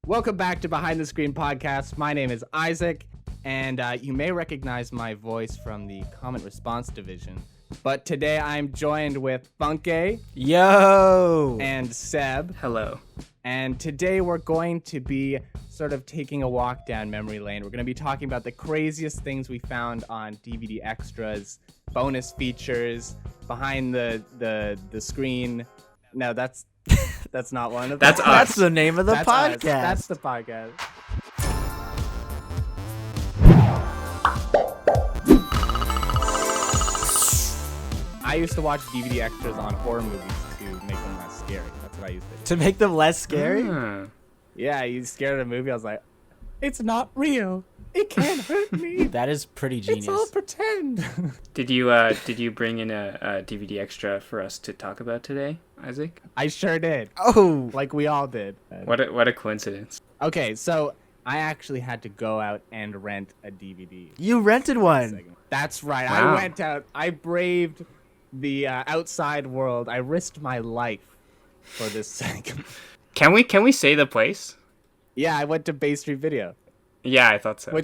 Welcome back to Behind the Screen Podcast. My name is Isaac, and you may recognize my voice from the comment response division. But today I'm joined with Funke. Yo! And Seb. Hello. And today we're going to be sort of taking a walk down memory lane. We're going to be talking about the craziest things we found on DVD extras, bonus features, behind the screen. No, that's not one of them. That's us. That's the name of the podcast. That's the podcast. I used to watch DVD extras on horror movies to make them less scary. That's what I used to do. To make them less scary? Yeah, you scared of a movie, I was like, it's not real. It can't hurt me. That is pretty genius. It's all pretend. Did you bring in a DVD extra for us to talk about today, Isaac? I sure did. Oh! Like we all did. What a coincidence. Okay, so I actually had to go out and rent a DVD. You rented one. That's right. Wow. I went out. I braved the outside world. I risked my life for this segment. Can we say the place? Yeah, I went to Bay Street Video. Yeah, I thought so.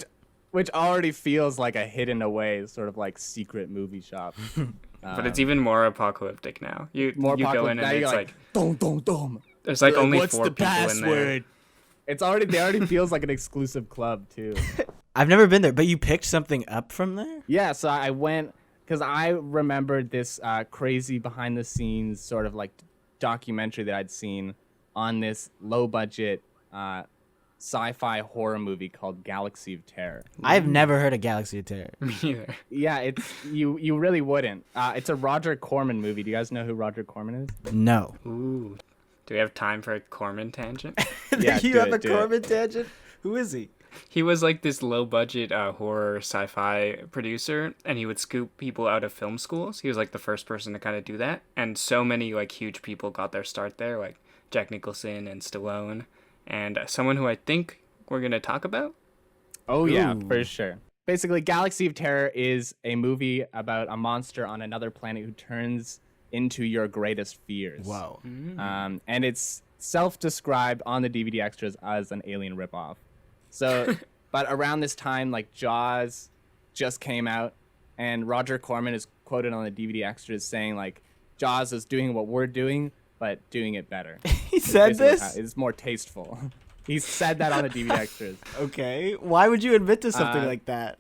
Which already feels like a hidden away sort of like secret movie shop. But it's even more apocalyptic now. You go in and it's like dum dum dum. There's like only What's 4 the people password? in there. It already feels like an exclusive club too. I've never been there, but you picked something up from there? Yeah, so I went because I remembered this crazy behind the scenes sort of like documentary that I'd seen on this low budget sci-fi horror movie called Galaxy of Terror. I've never heard of Galaxy of Terror. Me either. Yeah, it's you really wouldn't. It's a Roger Corman movie. Do you guys know who Roger Corman is? No. Ooh. Do we have time for a Corman tangent? Yeah, You do have it, a do it. Corbin tangent? Who is he? He was like this low-budget horror sci-fi producer, and he would scoop people out of film schools. He was like the first person to kind of do that, and so many like huge people got their start there, like Jack Nicholson and Stallone, and someone who I think we're gonna talk about. Oh yeah, Ooh. for sure. Basically, Galaxy of Terror is a movie about a monster on another planet who turns into your greatest fears. Whoa. And it's self-described on the DVD extras as an alien ripoff. So, but around this time, like Jaws just came out, and Roger Corman is quoted on the DVD extras saying like, Jaws is doing what we're doing, but doing it better. He said this? It's more tasteful. He said that on the DVD extras. Okay. Why would you admit to something like that?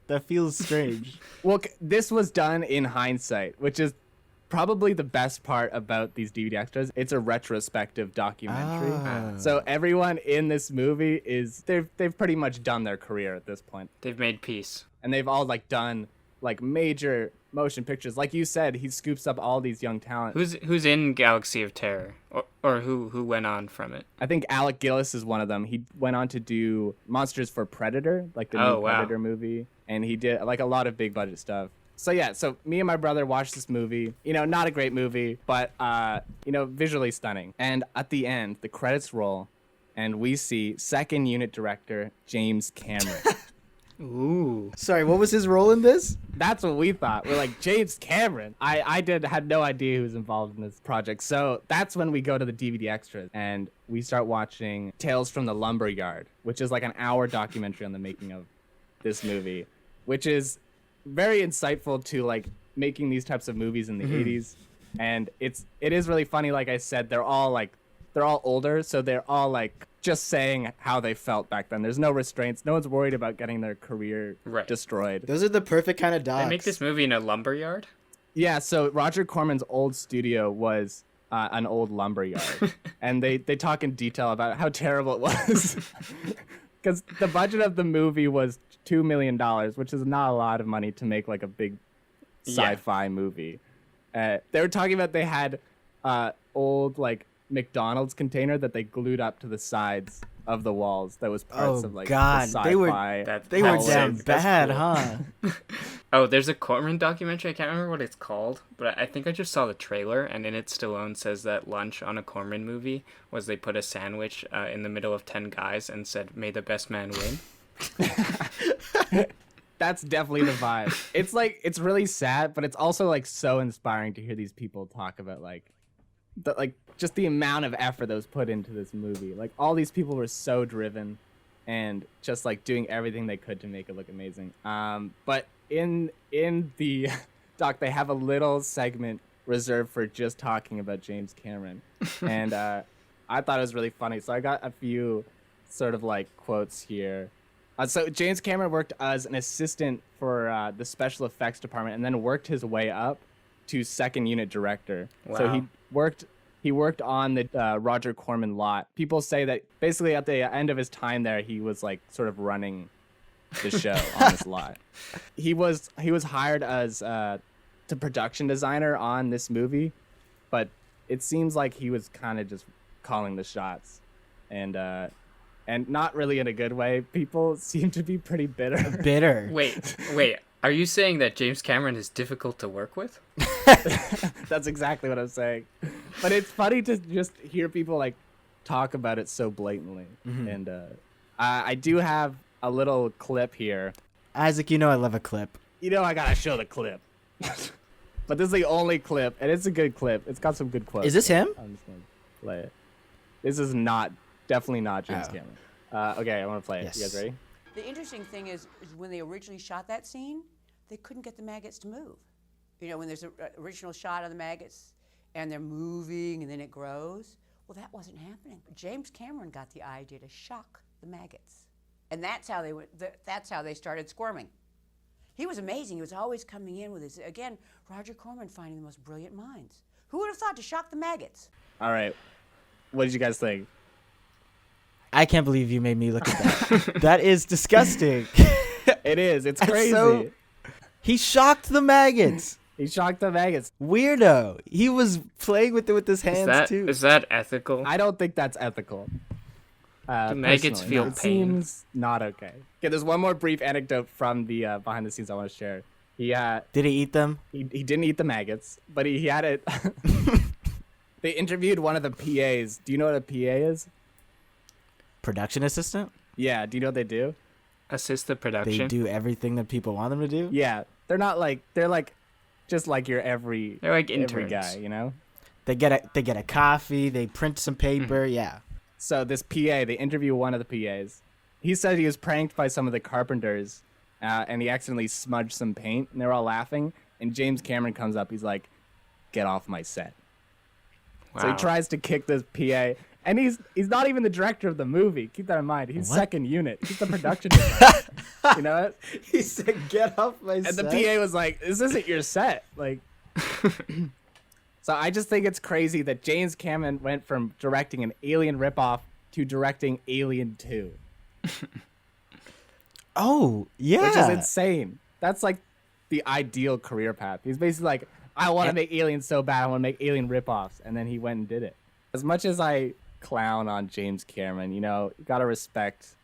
That feels strange. Well, this was done in hindsight, which is probably the best part about these DVD extras. It's a retrospective documentary. So everyone in this movie they've pretty much done their career at this point. They've made peace. And they've all like done like major motion pictures. Like you said, he scoops up all these young talent. Who's in Galaxy of Terror, or who went on from it? I think Alec Gillis is one of them. He went on to do Monsters for Predator, like the new Predator movie, and he did like a lot of big budget stuff. So yeah, so me and my brother watched this movie. You know, not a great movie, but visually stunning. And at the end, the credits roll, and we see second unit director James Cameron. Ooh. Sorry, what was his role in this? That's what we thought. We're like, James Cameron. I had no idea who was involved in this project. So that's when we go to the DVD extras and we start watching Tales from the Lumberyard, which is like an hour documentary on the making of this movie, which is very insightful to like making these types of movies in the 80s. And it is really funny. Like I said, they're all older, so they're all like just saying how they felt back then. There's no restraints. No one's worried about getting their career destroyed. Those are the perfect kind of dogs. They make this movie in a lumberyard? Yeah, so Roger Corman's old studio was an old lumberyard. And they talk in detail about how terrible it was. Because the budget of the movie was $2 million, which is not a lot of money to make like a big sci-fi movie. They were talking about they had old like McDonald's container that they glued up to the sides of the walls. That was parts of like God, the sci-fi. they were That's down sick. bad, cool. huh? Oh, there's a Corman documentary. I can't remember what it's called, but I think I just saw the trailer, and in it, Stallone says that lunch on a Corman movie was they put a sandwich in the middle of 10 guys and said, "May the best man win." That's definitely the vibe. It's like, it's really sad, but it's also like so inspiring to hear these people talk about like, just the amount of effort that was put into this movie. Like all these people were so driven and just like doing everything they could to make it look amazing. But in the doc, they have a little segment reserved for just talking about James Cameron. And I thought it was really funny. So I got a few sort of like quotes here. So James Cameron worked as an assistant for the special effects department and then worked his way up to second unit director. Wow. So he worked on the Roger Corman lot. People say that basically at the end of his time there, he was like sort of running the show on this lot. He was hired as the production designer on this movie, but it seems like he was kind of just calling the shots, and not really in a good way. People seem to be pretty bitter. Bitter. Wait. Are you saying that James Cameron is difficult to work with? That's exactly what I'm saying. But it's funny to just hear people like talk about it so blatantly. Mm-hmm. And I do have a little clip here. Isaac, you know I love a clip. You know I gotta show the clip. But this is the only clip, and it's a good clip. It's got some good quotes. Is this him? I'm just gonna play it. This is definitely not James Cameron. Okay, I want to play it. Yes. You guys ready? The interesting thing is when they originally shot that scene, they couldn't get the maggots to move. You know, when there's an original shot of the maggots and they're moving and then it grows, well, that wasn't happening. James Cameron got the idea to shock the maggots. And that's how they started squirming. He was amazing. He was always coming in with his, again, Roger Corman finding the most brilliant minds. Who would have thought to shock the maggots? All right. What did you guys think? I can't believe you made me look at that. That is disgusting. It is. It's crazy. So, he shocked the maggots. He shocked the maggots. Weirdo. He was playing with it with his hands too. Is that ethical? I don't think that's ethical. Do maggots personally. feel It pain? seems not okay. Okay, there's one more brief anecdote from the behind the scenes I want to share. Did he eat them? He didn't eat the maggots, but he had it. They interviewed one of the PAs. Do you know what a PA is? Production assistant? Yeah. Do you know what they do? Assist the production. They do everything that people want them to do? Yeah. They're like just like your every. They're like every interns. guy, you know. They get a coffee, they print some paper, yeah. So this PA, they interview one of the PAs. He said he was pranked by some of the carpenters, and he accidentally smudged some paint, and they were all laughing. And James Cameron comes up. He's like, "Get off my set." Wow. So he tries to kick this PA, and he's not even the director of the movie. Keep that in mind. He's second unit. He's the production designer. You know what? He said, "Get off my set." And the PA was like, "This isn't your set." Like, so I just think it's crazy that James Cameron went from directing an Alien ripoff to directing Alien 2. Oh, yeah. Which is insane. That's like the ideal career path. He's basically like, I want to make Alien so bad, I want to make Alien ripoffs. And then he went and did it. As much as I clown on James Cameron, you know, you got to respect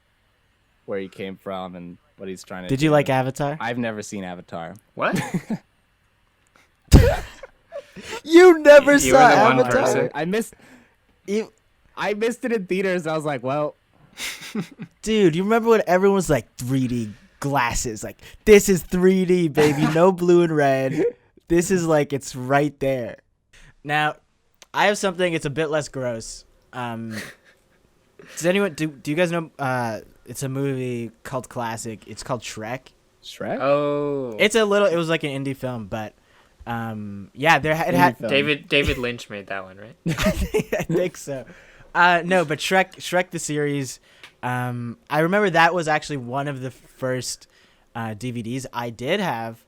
where he came from and what he's trying to do. Did you like Avatar? I've never seen Avatar. What? You never You saw were the one Avatar? person. I missed it in theaters. I was like, well, Dude, you remember when everyone was like 3D glasses? Like, this is 3D, baby. No blue and red. This is like, it's right there. Now, I have something. It's a bit less gross. Does anyone do you guys know? It's a movie called classic. It's called Shrek. Shrek? Oh. It was like an indie film, but yeah, it had film. David Lynch made that one, right? I think so. No, but Shrek the series. I remember that was actually one of the first DVDs I did have,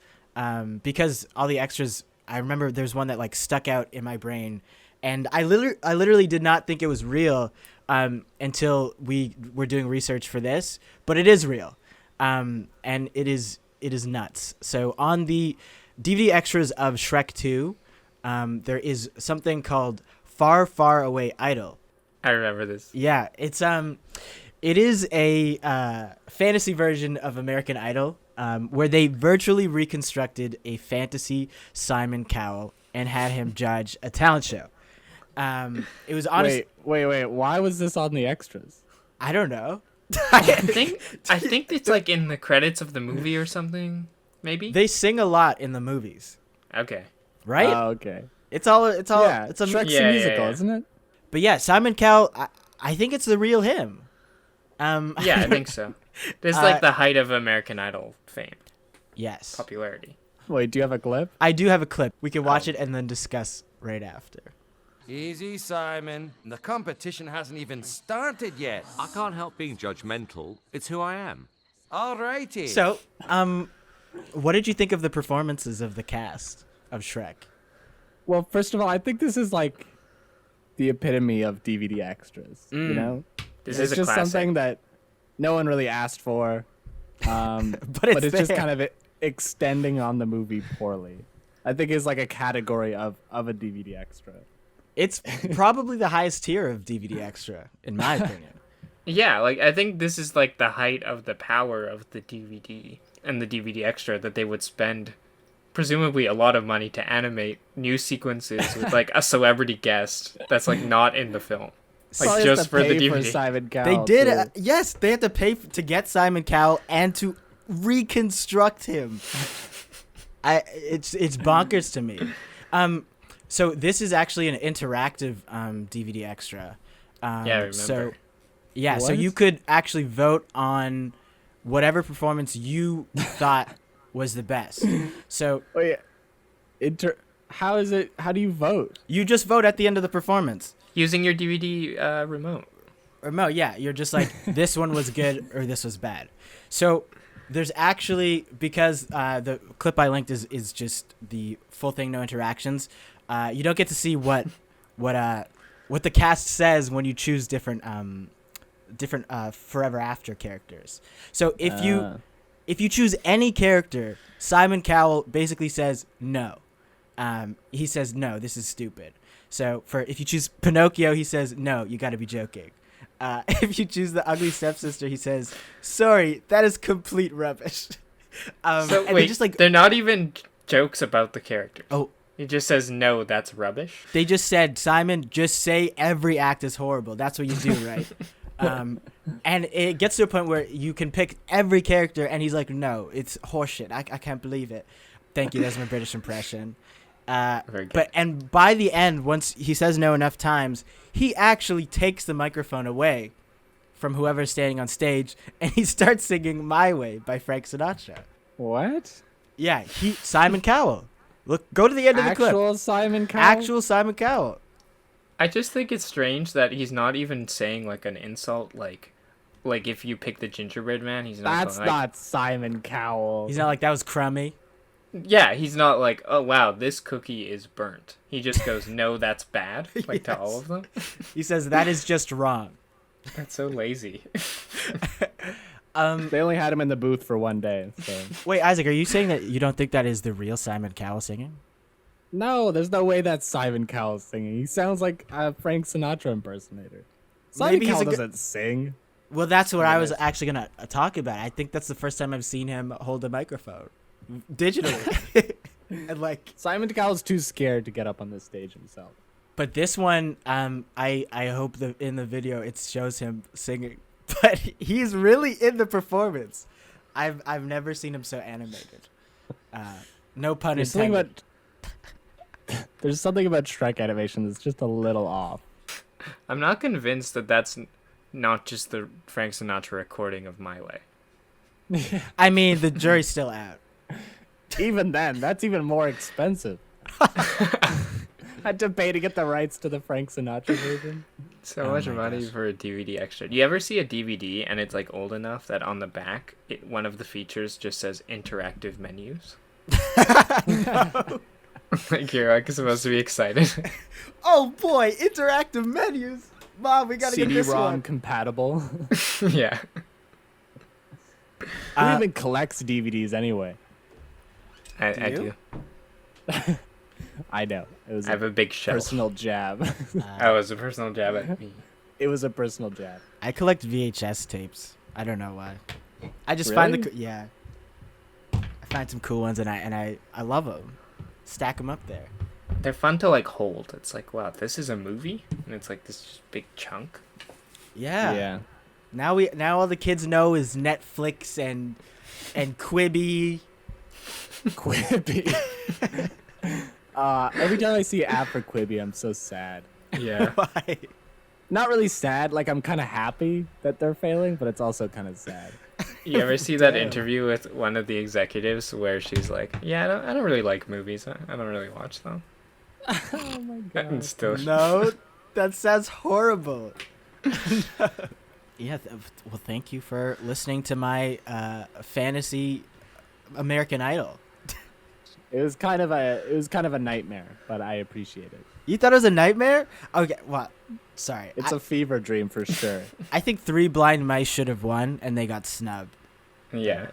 because all the extras. I remember there's one that like stuck out in my brain, and I literally did not think it was real until we were doing research for this. But it is real, and it is nuts. So on the DVD extras of Shrek 2, there is something called Far, Far Away Idol. I remember this. Yeah, it is a fantasy version of American Idol, where they virtually reconstructed a fantasy Simon Cowell and had him judge a talent show. It was honestly... Wait. Why was this on the extras? I don't know. I think it's like in the credits of the movie or something. Maybe. They sing a lot in the movies, Okay. right? Oh, okay. It's all. It's a Shrek's Yeah, a yeah, musical, yeah. isn't it? But yeah, Simon Cowell. I think it's the real him. Yeah, I think so. This is like the height of American Idol fame, Yes. popularity. Wait, do you have a clip? I do have a clip. We can watch it and then discuss right after. Easy, Simon. The competition hasn't even started yet. I can't help being judgmental. It's who I am. All righty. So, what did you think of the performances of the cast of Shrek? Well, first of all, I think this is like the epitome of DVD extras. You know, This it's is a just classic. something that no one really asked for, But but it's it's just there. kind of extending on the movie poorly. I think it's like a category of a DVD extra. It's probably the highest tier of DVD extra, in my opinion. Yeah, like I think this is like the height of the power of the DVD and the DVD extra that they would spend presumably a lot of money to animate new sequences with like a celebrity guest that's like not in the film. Like Probably just has to for the pay DVD. Simon They Cowell, did. too. Yes, they had to pay to get Simon Cowell and to reconstruct him. It's bonkers to me. So this is actually an interactive DVD extra. Yeah, I remember. So yeah, so What? you could actually vote on whatever performance you thought was the best. So Wait, how is it? How do you vote? you just vote at the end of the performance. Using your DVD remote. Remote, yeah, you're just like, this one was good or this was bad. So there's actually, because the clip I linked is just the full thing, no interactions. You don't get to see what the cast says when you choose different Forever After characters. So if you choose any character, Simon Cowell basically says no. He says no, this is stupid. So if you choose Pinocchio, he says no, you got to be joking. If you choose the ugly stepsister, he says sorry, that is complete rubbish. So and wait, they just like they're not even jokes about the characters. oh. He just says no, that's rubbish. They just said, Simon, just say every act is horrible. That's what you do, right? And it gets to a point where you can pick every character, and he's like, no, it's horseshit. I can't believe it. Thank you. That's my British impression. Very good. And by the end, once he says no enough times, he actually takes the microphone away from whoever's standing on stage, and he starts singing My Way by Frank Sinatra. What? Yeah, Simon Cowell. Look, go to the end of the clip. Actual Simon Cowell? Actual Simon Cowell. I just think it's strange that he's not even saying like an insult, like if you pick the gingerbread man, he's not. That's going, like, not Simon Cowell. He's not like, that was crummy. Yeah, he's not like, oh wow, this cookie is burnt. He just goes, no, that's bad, like to all of them. He says, that is just wrong. That's so lazy. They only had him in the booth for one day. So. Wait, Isaac, are you saying that you don't think that is the real Simon Cowell singing? No, there's no way that's Simon Cowell singing. He sounds like a Frank Sinatra impersonator. Simon Maybe he's Cowell a doesn't sing. Well, that's what I was Yes. actually going to talk about. I think that's the first time I've seen him hold a microphone digitally. And like, Simon Cowell's too scared to get up on this stage himself. but this one, I hope that in the video it shows him singing. But he's really in the performance. I've never seen him so animated. No pun There's something intended. there's something about Shrek animation that's just a little off. I'm not convinced that that's not just the Frank Sinatra recording of My Way. I mean, the jury's still out. Even then, that's even more expensive. Had to pay to get the rights to the Frank Sinatra version. So Oh much my money gosh. for a DVD extra. Do you ever see a DVD and it's like old enough that on the back, one of the features just says interactive menus? Like you're like supposed to be excited. Oh boy, interactive menus. Mom, we gotta get this CD-ROM one. compatible. Who Yeah. even collects DVDs anyway? I you? do. I know. It was I have a big shelf. personal jab. Oh, it was a personal jab at me. It was a personal jab. I collect VHS tapes. I don't know why. I just find Really? yeah. I find some cool ones and I love them. Stack them up there. They're fun to like hold. It's like, wow, this is a movie, and it's like this just big chunk. Yeah. Now all the kids know is Netflix and Quibi. Quibi. Every time I see Abercrombie, I'm so sad. Yeah. Why? Not really sad, like I'm kind of happy that they're failing, but it's also kind of sad. You ever see that interview with one of the executives where she's like, "Yeah, I don't really like movies. I don't really watch them." Oh my And still, No, that sounds horrible. Yeah. Well, thank you for listening to my fantasy American Idol. It was kind of a nightmare, but I appreciate it. You thought it was a nightmare? Okay. Well, sorry. It's a fever dream for sure. I think Three Blind Mice should have won, and they got snubbed yeah.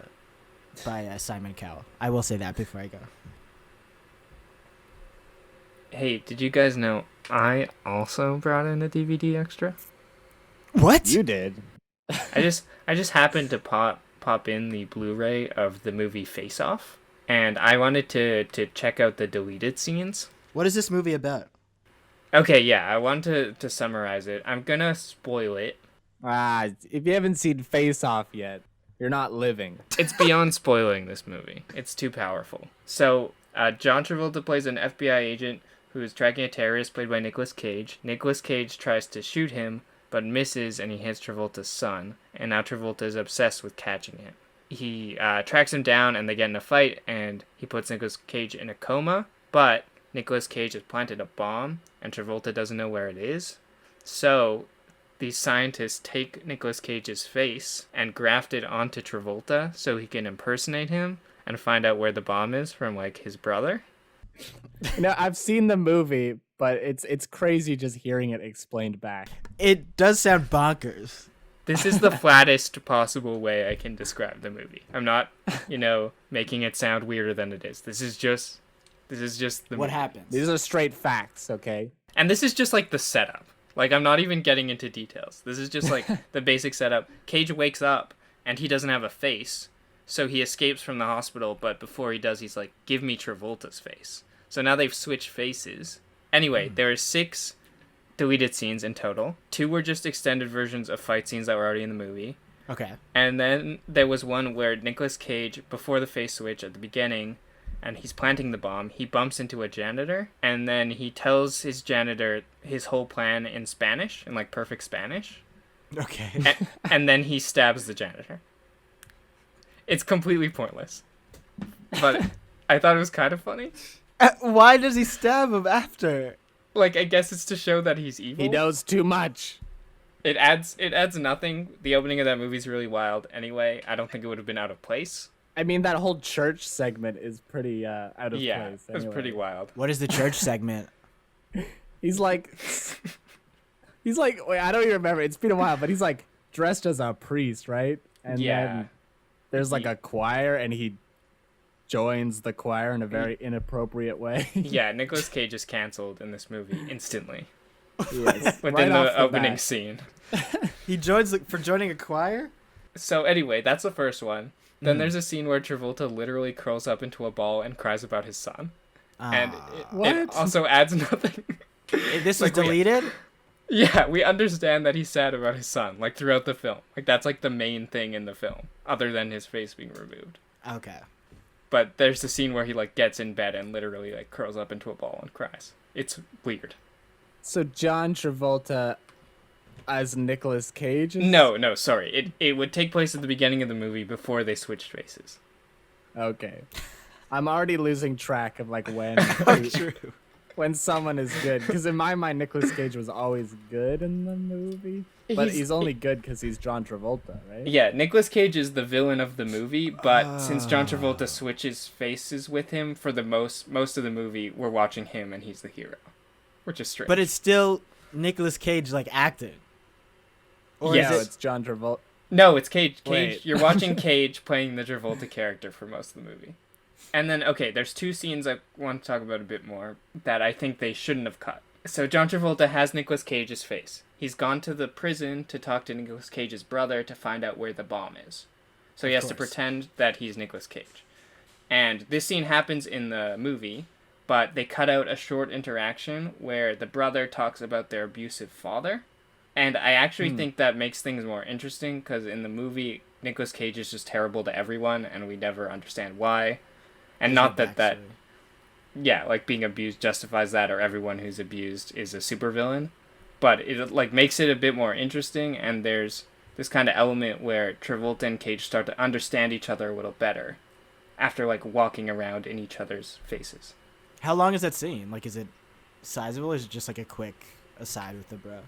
by Simon Cowell. I will say that before I go. Hey, did you guys know I also brought in a DVD extra? What? You did. I just happened to pop in the Blu-ray of the movie Face Off, and I wanted to check out the deleted scenes. What is this movie about? Okay, yeah, I want to summarize it. I'm gonna spoil it. If you haven't seen Face Off yet, you're not living. It's beyond spoiling this movie. It's too powerful. So, John Travolta plays an FBI agent who is tracking a terrorist played by Nicolas Cage. Nicolas Cage tries to shoot him, but misses, and he hits Travolta's son. And now Travolta is obsessed with catching it. He tracks him down, and they get in a fight, and he puts Nicolas Cage in a coma, but Nicolas Cage has planted a bomb, and Travolta doesn't know where it is. So, these scientists take Nicolas Cage's face and graft it onto Travolta so he can impersonate him and find out where the bomb is from, like, his brother. I've seen the movie, but it's crazy just hearing it explained back. It does sound bonkers. This is the flattest possible way I can describe the movie. I'm not, making it sound weirder than it is. This is just the What movie. happens? These are straight facts, okay? And this is just like the setup. Like, I'm not even getting into details. This is just like the basic setup. Cage wakes up and he doesn't have a face. So he escapes from the hospital, but before he does, he's like, "Give me Travolta's face." So now they've switched faces. Anyway, there are 6 deleted scenes in total. 2 were just extended versions of fight scenes that were already in the movie. Okay. And then there was one where Nicolas Cage, before the face switch at the beginning, and he's planting the bomb, he bumps into a janitor, and then he tells his janitor his whole plan in Spanish, in like perfect Spanish. Okay. And then he stabs the janitor. It's completely pointless. But I thought it was kind of funny. Why does he stab him after? Like, I guess it's to show that he's evil. He knows too much. It adds nothing. The opening of that movie is really wild anyway. I don't think it would have been out of place. I mean, that whole church segment is pretty out of Yeah, place. it was anyway. pretty wild. What is the church segment? He's like, wait, I don't even remember. It's been a while, but he's like dressed as a priest, right? And then there's like a choir, and he joins the choir in a very inappropriate way. Yeah, Nicolas Cage is canceled in this movie instantly. Yes, Within right off the opening bat. scene. He joins for joining a choir? So anyway, that's the first one. Then there's a scene where Travolta literally curls up into a ball and cries about his son. And it What? also adds nothing. This was Like, deleted? Yeah, we understand that he's sad about his son, like, throughout the film. Like, that's, like, the main thing in the film, other than his face being removed. Okay. But there's the scene where he, like, gets in bed and literally, like, curls up into a ball and cries. It's weird. So John Travolta as Nicolas Cage? No, sorry. It would take place at the beginning of the movie before they switched faces. Okay. I'm already losing track of like when when someone is good, because in my mind Nicolas Cage was always good in the movie, but he's only good because he's John Travolta, right? Yeah, Nicolas Cage is the villain of the movie, but since John Travolta switches faces with him for the most of the movie, we're watching him and he's the hero, which is strange. But it's still Nicolas Cage like acting. Or Yes. No, is it? it's John Travolta. No, it's Cage. Wait. You're watching Cage playing the Travolta character for most of the movie. And then, okay, there's 2 scenes I want to talk about a bit more that I think they shouldn't have cut. So John Travolta has Nicolas Cage's face. He's gone to the prison to talk to Nicolas Cage's brother to find out where the bomb is. So he has to pretend that he's Nicolas Cage. And this scene happens in the movie, but they cut out a short interaction where the brother talks about their abusive father. And I actually think that makes things more interesting, because in the movie, Nicolas Cage is just terrible to everyone, and we never understand why. And not that yeah, like being abused justifies that, or everyone who's abused is a supervillain. But it like makes it a bit more interesting, and there's this kind of element where Travolta and Cage start to understand each other a little better after like walking around in each other's faces. How long is that scene? Like, is it sizable, or is it just like a quick aside with the bro?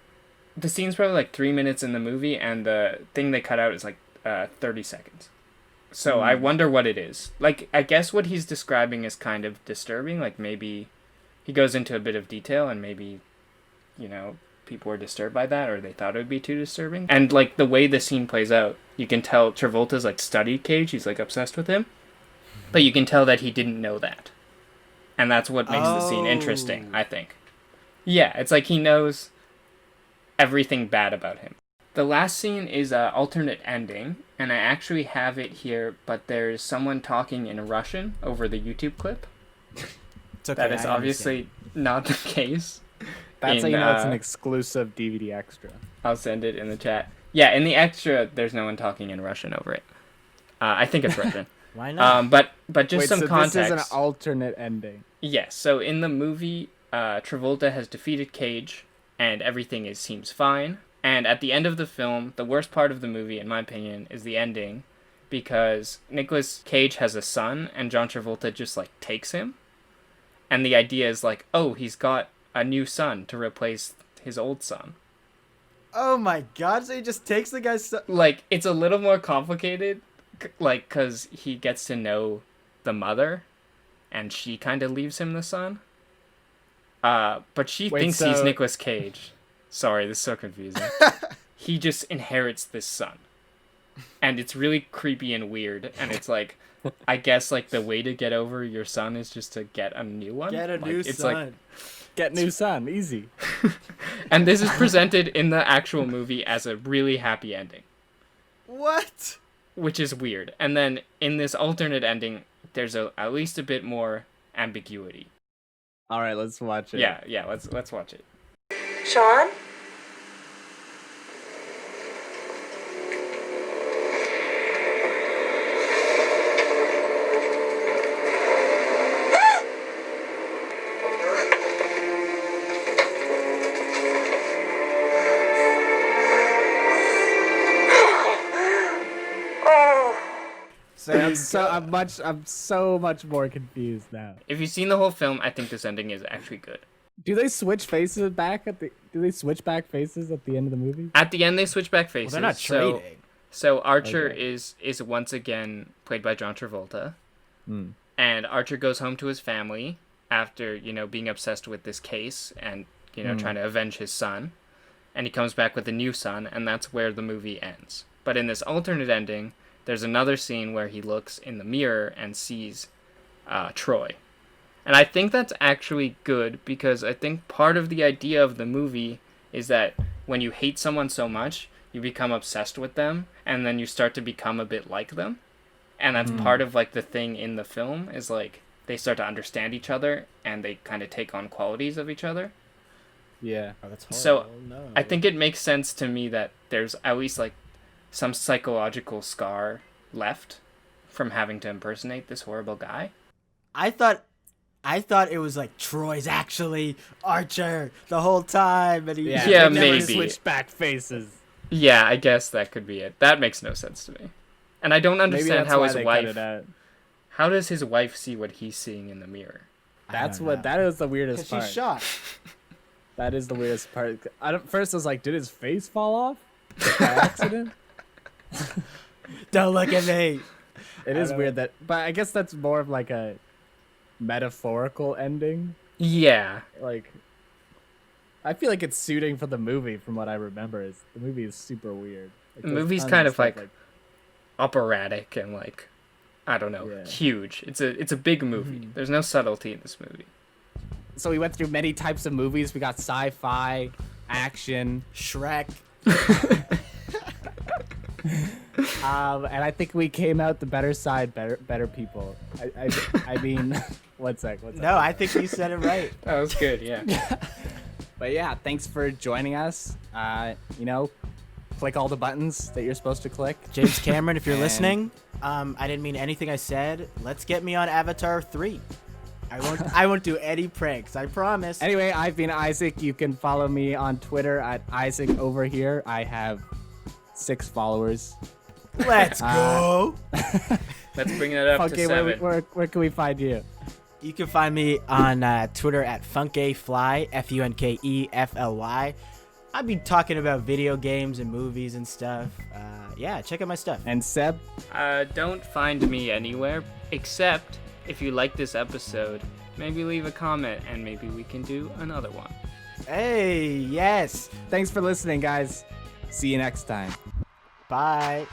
The scene's probably like 3 minutes in the movie, and the thing they cut out is like 30 seconds. So I wonder what it is. Like, I guess what he's describing is kind of disturbing. Like, maybe he goes into a bit of detail, and maybe, you know, people were disturbed by that, or they thought it would be too disturbing. And, like, the way the scene plays out, you can tell Travolta's, like, studied Cage. He's, like, obsessed with him. But you can tell that he didn't know that. And that's what makes the scene interesting, I think. Yeah, it's like he knows everything bad about him. The last scene is an alternate ending, and I actually have it here, but there's someone talking in Russian over the YouTube clip. It's okay. That is obviously not the case. That's how you know it's an exclusive DVD extra. I'll send it in the chat. Yeah, in the extra, there's no one talking in Russian over it. I think it's Russian. Why not? But just Wait, some so context. This is an alternate ending. Yes, so in the movie, Travolta has defeated Cage, and everything seems fine. And at the end of the film, the worst part of the movie, in my opinion, is the ending, because Nicolas Cage has a son, and John Travolta just, like, takes him. And the idea is, like, oh, he's got a new son to replace his old son. Oh my god, so he just takes the guy's son. Like, it's a little more complicated, like, because he gets to know the mother, and she kind of leaves him the son. But she thinks he's Nicolas Cage. Sorry, this is so confusing. He just inherits this son. And it's really creepy and weird. And it's like, I guess, like, the way to get over your son is just to get a new one. Get a new it's son. Like, Get new son, easy. and this is presented in the actual movie as a really happy ending. What? Which is weird. And then in this alternate ending, there's at least a bit more ambiguity. All right, let's watch it. Yeah, let's watch it. Sean? I'm so much more confused now. If you've seen the whole film, I think this ending is actually good. Do they switch faces back at the? Do they switch back faces at the end of the movie? At the end, they switch back faces. Well, they're not trading. So Archer is once again played by John Travolta, and Archer goes home to his family after being obsessed with this case and trying to avenge his son, and he comes back with a new son, and that's where the movie ends. But in this alternate ending, there's another scene where he looks in the mirror and sees Troy. And I think that's actually good, because I think part of the idea of the movie is that when you hate someone so much, you become obsessed with them, and then you start to become a bit like them. And that's part of like the thing in the film, is like they start to understand each other, and they kind of take on qualities of each other. Yeah. Oh, that's horrible. So No. I think it makes sense to me that there's at least like some psychological scar left from having to impersonate this horrible guy. I thought it was like Troy's actually Archer the whole time, and he Yeah, they never maybe. switch back faces. Yeah, I guess that could be it. That makes no sense to me. And I don't Maybe understand that's how why his they cut wife... it out. How does his wife see what he's seeing in the mirror? That know. is the weirdest because part. she's shot. That is the weirdest part. First I was like, did his face fall off by accident? Don't look at me. It is weird that, but I guess that's more of like a metaphorical ending. Yeah. Like, I feel like it's suiting for the movie. From what I remember, is the movie is super weird. Like, The there's movie's tons kind of stuff, like operatic and like, I don't know, Yeah. huge. It's a big movie. There's no subtlety in this movie. So we went through many types of movies. We got sci-fi, action, Shrek. and I think we came out the better side, better people. I mean, one sec. No, I think you said it right. That was good, yeah. But yeah, thanks for joining us. Click all the buttons that you're supposed to click. James Cameron, if you're And- listening, I didn't mean anything I said. Let's get me on Avatar 3. I won't do any pranks. I promise. Anyway, I've been Isaac. You can follow me on Twitter at Isaac over here. I have 6 followers. Let's go. Let's bring it up to Okay, 7. where can we find you? You can find me on Twitter at Funkefly, FUNKEFLY. I'll be talking about video games and movies and stuff. Yeah, check out my stuff. And Seb? Don't find me anywhere, except if you like this episode, maybe leave a comment and maybe we can do another one. Hey, yes. Thanks for listening, guys. See you next time. Bye.